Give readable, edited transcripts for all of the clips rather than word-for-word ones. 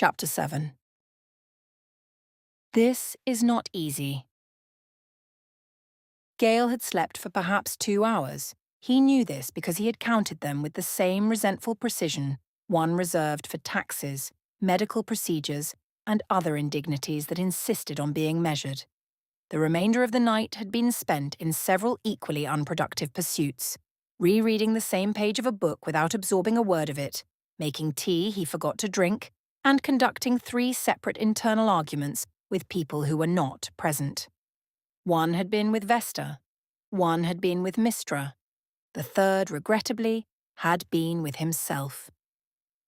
Chapter 7. This is not easy. Gale had slept for perhaps 2 hours. He knew this because he had counted them with the same resentful precision, one reserved for taxes, medical procedures, and other indignities that insisted on being measured. The remainder of the night had been spent in several equally unproductive pursuits, rereading the same page of a book without absorbing a word of it, making tea he forgot to drink, and conducting 3 separate internal arguments with people who were not present. One had been with Vesta, one had been with Mistra, the third, regrettably, had been with himself.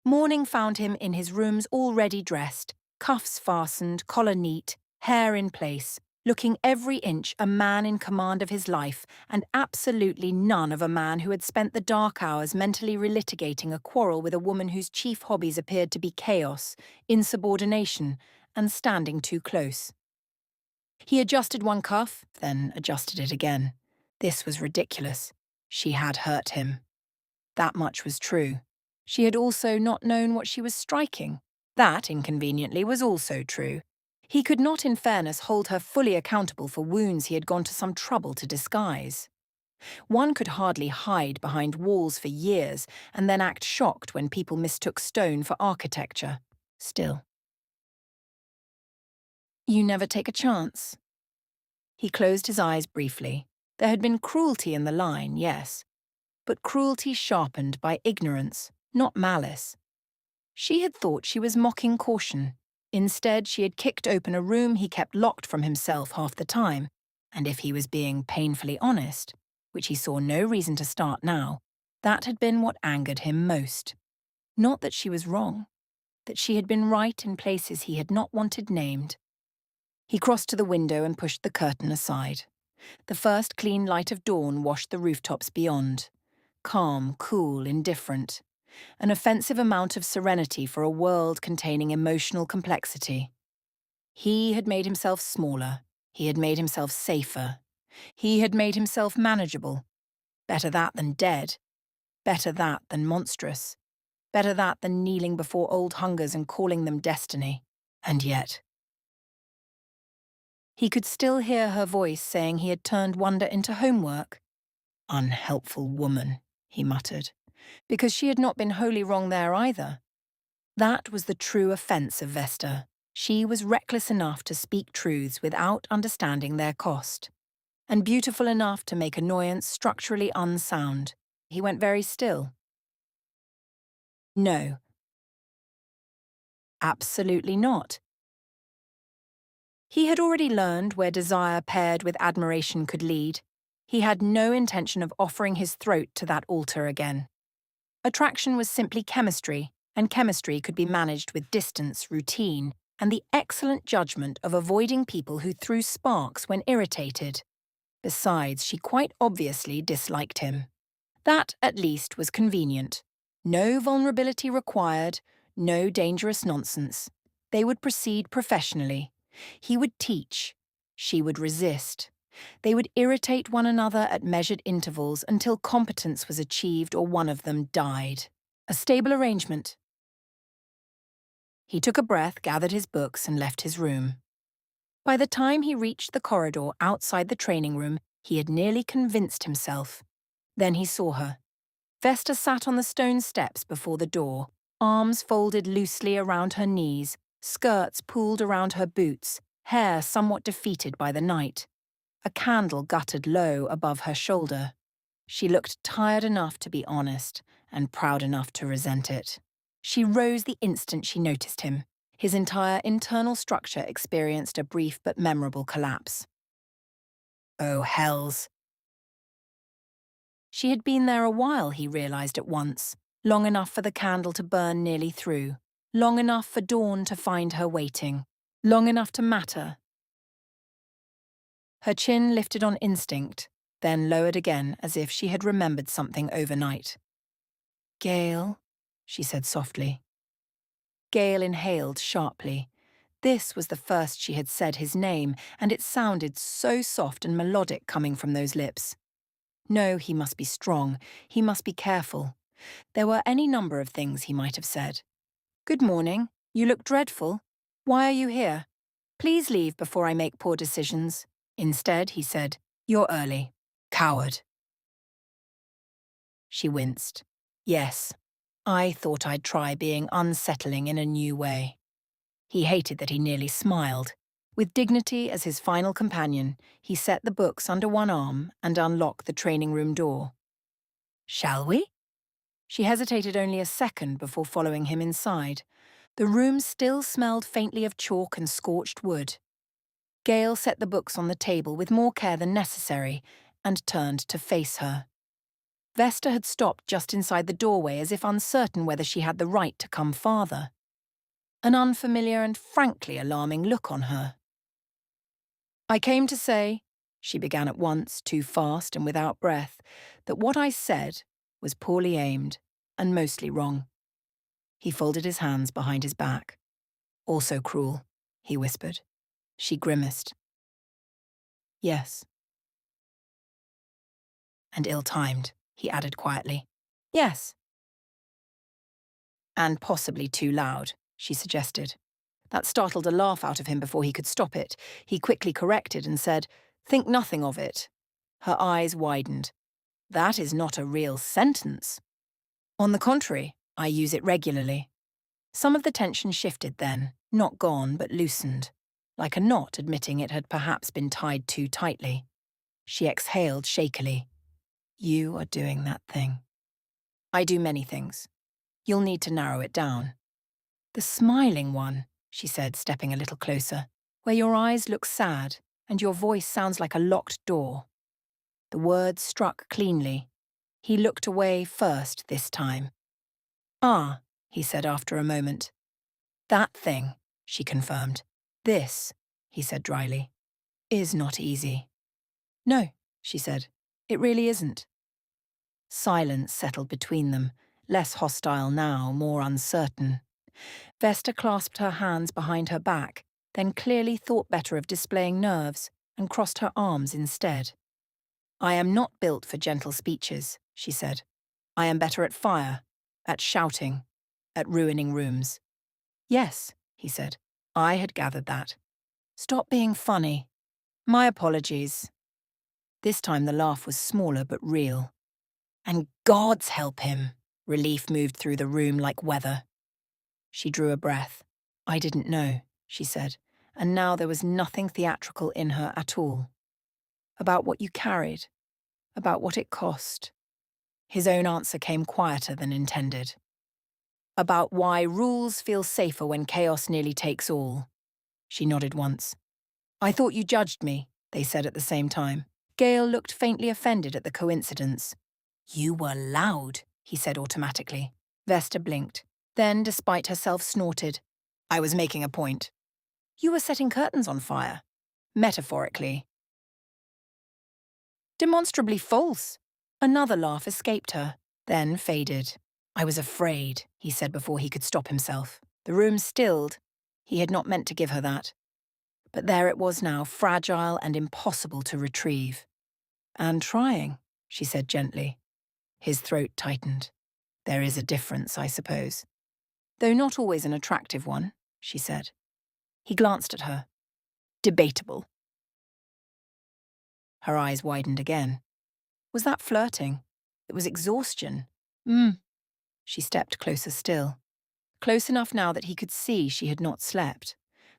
Morning found him in his rooms already dressed, cuffs fastened, collar neat, hair in place, looking every inch a man in command of his life, and absolutely none of a man who had spent the dark hours mentally relitigating a quarrel with a woman whose chief hobbies appeared to be chaos, insubordination, and standing too close. He adjusted one cuff, then adjusted it again. This was ridiculous. She had hurt him. That much was true. She had also not known what she was striking. That, inconveniently, was also true. He could not, in fairness, hold her fully accountable for wounds he had gone to some trouble to disguise. One could hardly hide behind walls for years and then act shocked when people mistook stone for architecture. Still. You never take a chance. He closed his eyes briefly. There had been cruelty in the line, yes, but cruelty sharpened by ignorance, not malice. She had thought she was mocking caution. Instead, she had kicked open a room he kept locked from himself half the time, and if he was being painfully honest, which he saw no reason to start now, that had been what angered him most. Not that she was wrong, that she had been right in places he had not wanted named. He crossed to the window and pushed the curtain aside. The first clean light of dawn washed the rooftops beyond. Calm, cool, indifferent. An offensive amount of serenity for a world containing emotional complexity. He had made himself smaller. He had made himself safer. He had made himself manageable. Better that than dead. Better that than monstrous. Better that than kneeling before old hungers and calling them destiny. And yet... He could still hear her voice saying he had turned wonder into homework. Unhelpful woman, he muttered, because she had not been wholly wrong there either. That was the true offence of Vesta. She was reckless enough to speak truths without understanding their cost, and beautiful enough to make annoyance structurally unsound. He went very still. No. Absolutely not. He had already learned where desire paired with admiration could lead. He had no intention of offering his throat to that altar again. Attraction was simply chemistry, and chemistry could be managed with distance, routine, and the excellent judgment of avoiding people who threw sparks when irritated. Besides, she quite obviously disliked him. That, at least, was convenient. No vulnerability required, no dangerous nonsense. They would proceed professionally. He would teach. She would resist. They would irritate one another at measured intervals until competence was achieved or one of them died. A stable arrangement. He took a breath, gathered his books, and left his room. By the time he reached the corridor outside the training room, he had nearly convinced himself. Then he saw her. Vesta sat on the stone steps before the door, arms folded loosely around her knees, skirts pulled around her boots, hair somewhat defeated by the night. A candle guttered low above her shoulder. She looked tired enough to be honest, and proud enough to resent it. She rose the instant she noticed him. His entire internal structure experienced a brief but memorable collapse. Oh, hells. She had been there a while, he realized at once, long enough for the candle to burn nearly through, long enough for dawn to find her waiting, long enough to matter. Her chin lifted on instinct, then lowered again as if she had remembered something overnight. Gale, she said softly. Gale inhaled sharply. This was the first she had said his name, and it sounded so soft and melodic coming from those lips. No, he must be strong. He must be careful. There were any number of things he might have said. Good morning. You look dreadful. Why are you here? Please leave before I make poor decisions. Instead, he said, You're early. Coward. She winced. Yes, I thought I'd try being unsettling in a new way. He hated that he nearly smiled. With dignity as his final companion, he set the books under one arm and unlocked the training room door. Shall we? She hesitated only a second before following him inside. The room still smelled faintly of chalk and scorched wood. Gale set the books on the table with more care than necessary and turned to face her. Vesta had stopped just inside the doorway as if uncertain whether she had the right to come farther. An unfamiliar and frankly alarming look on her. I came to say, she began at once, too fast and without breath, that what I said was poorly aimed and mostly wrong. He folded his hands behind his back. Also cruel, he whispered. She grimaced. Yes. And ill-timed, he added quietly. Yes. And possibly too loud, she suggested. That startled a laugh out of him before he could stop it. He quickly corrected and said, Think nothing of it. Her eyes widened. That is not a real sentence. On the contrary, I use it regularly. Some of the tension shifted then, not gone but loosened, like a knot admitting it had perhaps been tied too tightly. She exhaled shakily. You are doing that thing. I do many things. You'll need to narrow it down. The smiling one, she said, stepping a little closer, where your eyes look sad and your voice sounds like a locked door. The words struck cleanly. He looked away first this time. Ah, he said after a moment. That thing, she confirmed. This, he said dryly, is not easy. No, she said, it really isn't. Silence settled between them, less hostile now, more uncertain. Vesta clasped her hands behind her back, then clearly thought better of displaying nerves and crossed her arms instead. I am not built for gentle speeches, she said. I am better at fire, at shouting, at ruining rooms. Yes, he said. I had gathered that. Stop being funny. My apologies. This time the laugh was smaller but real. And God's help him. Relief moved through the room like weather. She drew a breath. I didn't know, she said, and now there was nothing theatrical in her at all. About what you carried, about what it cost. His own answer came quieter than intended. About why rules feel safer when chaos nearly takes all. She nodded once. I thought you judged me, they said at the same time. Gale looked faintly offended at the coincidence. You were loud, he said automatically. Vesta blinked. Then, despite herself, snorted. I was making a point. You were setting curtains on fire. Metaphorically. Demonstrably false. Another laugh escaped her, then faded. I was afraid, he said before he could stop himself. The room stilled. He had not meant to give her that. But there it was now, fragile and impossible to retrieve. And trying, she said gently. His throat tightened. There is a difference, I suppose. Though not always an attractive one, she said. He glanced at her. Debatable. Her eyes widened again. Was that flirting? It was exhaustion. She stepped closer still. Close enough now that he could see she had not slept.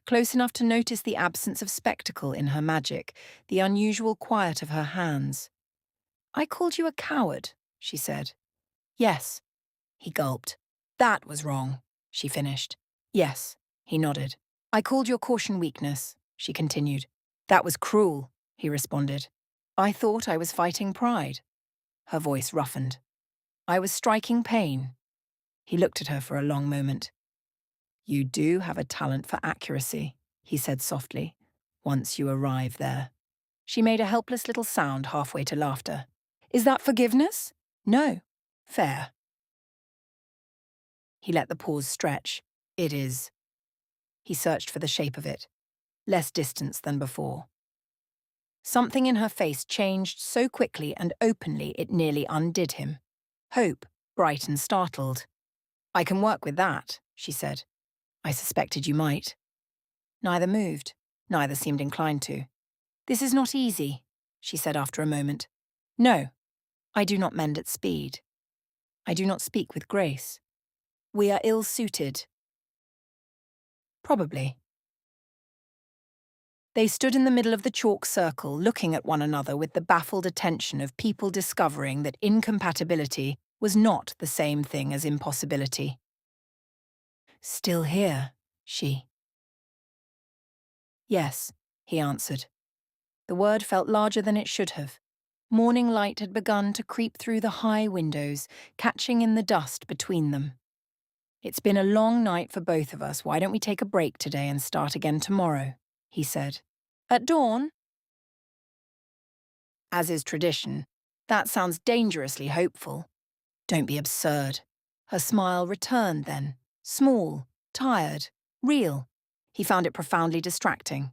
Close enough to notice the absence of spectacle in her magic, the unusual quiet of her hands. I called you a coward, she said. Yes. He gulped. That was wrong, she finished. Yes, he nodded. I called your caution weakness, she continued. That was cruel, he responded. I thought I was fighting pride. Her voice roughened. I was striking pain. He looked at her for a long moment. You do have a talent for accuracy, he said softly, once you arrive there. She made a helpless little sound halfway to laughter. Is that forgiveness? No. Fair. He let the pause stretch. It is. He searched for the shape of it. Less distance than before. Something in her face changed so quickly and openly it nearly undid him. Hope, bright and startled. I can work with that, she said. I suspected you might. Neither moved. Neither seemed inclined to. This is not easy, she said after a moment. No, I do not mend at speed. I do not speak with grace. We are ill-suited. Probably. They stood in the middle of the chalk circle, looking at one another with the baffled attention of people discovering that incompatibility was not the same thing as impossibility. Still here, she. Yes, he answered. The word felt larger than it should have. Morning light had begun to creep through the high windows, catching in the dust between them. It's been a long night for both of us. Why don't we take a break today and start again tomorrow? He said. At dawn? As is tradition, that sounds dangerously hopeful. Don't be absurd. Her smile returned then, small, tired, real. He found it profoundly distracting.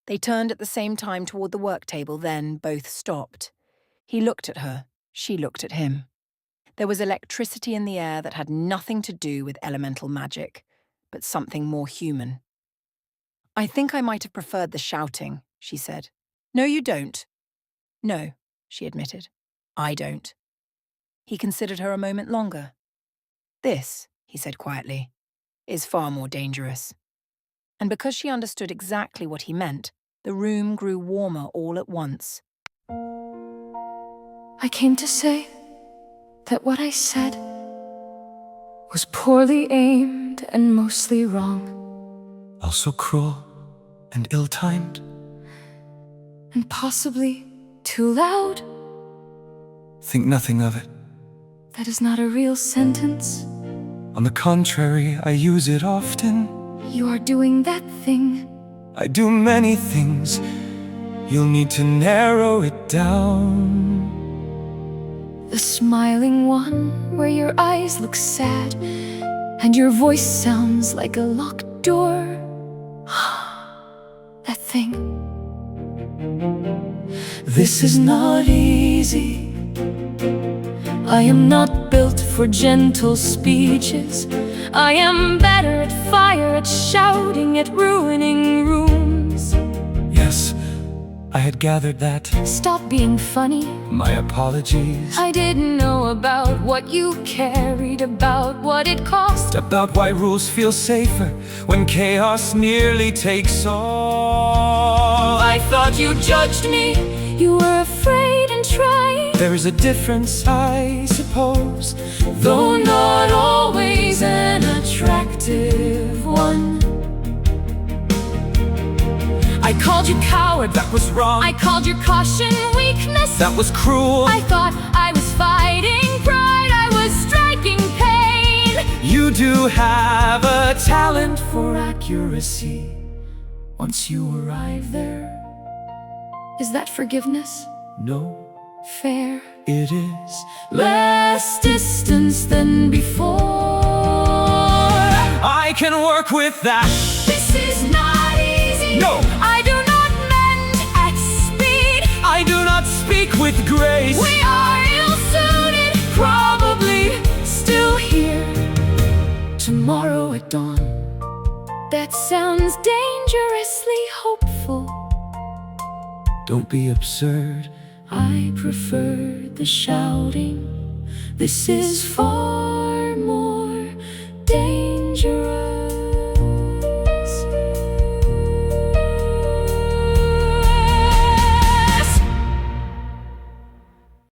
They turned at the same time toward the work table, then both stopped. He looked at her, she looked at him. There was electricity in the air that had nothing to do with elemental magic, but something more human. I think I might have preferred the shouting, she said. No, you don't. No, she admitted. I don't. He considered her a moment longer. This, he said quietly, is far more dangerous. And because she understood exactly what he meant, the room grew warmer all at once. I came to say that what I said was poorly aimed and mostly wrong. Also cruel and ill-timed. And possibly too loud. Think nothing of it. That is not a real sentence. On the contrary, I use it often. You are doing that thing. I do many things. You'll need to narrow it down. The smiling one, where your eyes look sad and your voice sounds like a locked door. That thing. This is not easy. I am not built for gentle speeches. I am better at fire, at shouting, at ruining rooms. Yes, I had gathered that. Stop being funny. My apologies. I didn't know about what you carried, about what it cost. About why rules feel safer when chaos nearly takes all. I thought you judged me. You were afraid and trying. There is a difference, I suppose, though not always an attractive one. I called you coward. That was wrong. I called your caution weakness. That was cruel. I thought I was fighting pride. I was striking pain. You do have a talent for accuracy. Once you arrive there. Is that forgiveness? No. Fair. It is. Less distance than before. I can work with that. This is not easy. No. I do not mend at speed. I do not speak with grace. We are ill-suited. Probably still here. Tomorrow at dawn. That sounds dangerously hopeful. Don't be absurd. I prefer the shouting. This is far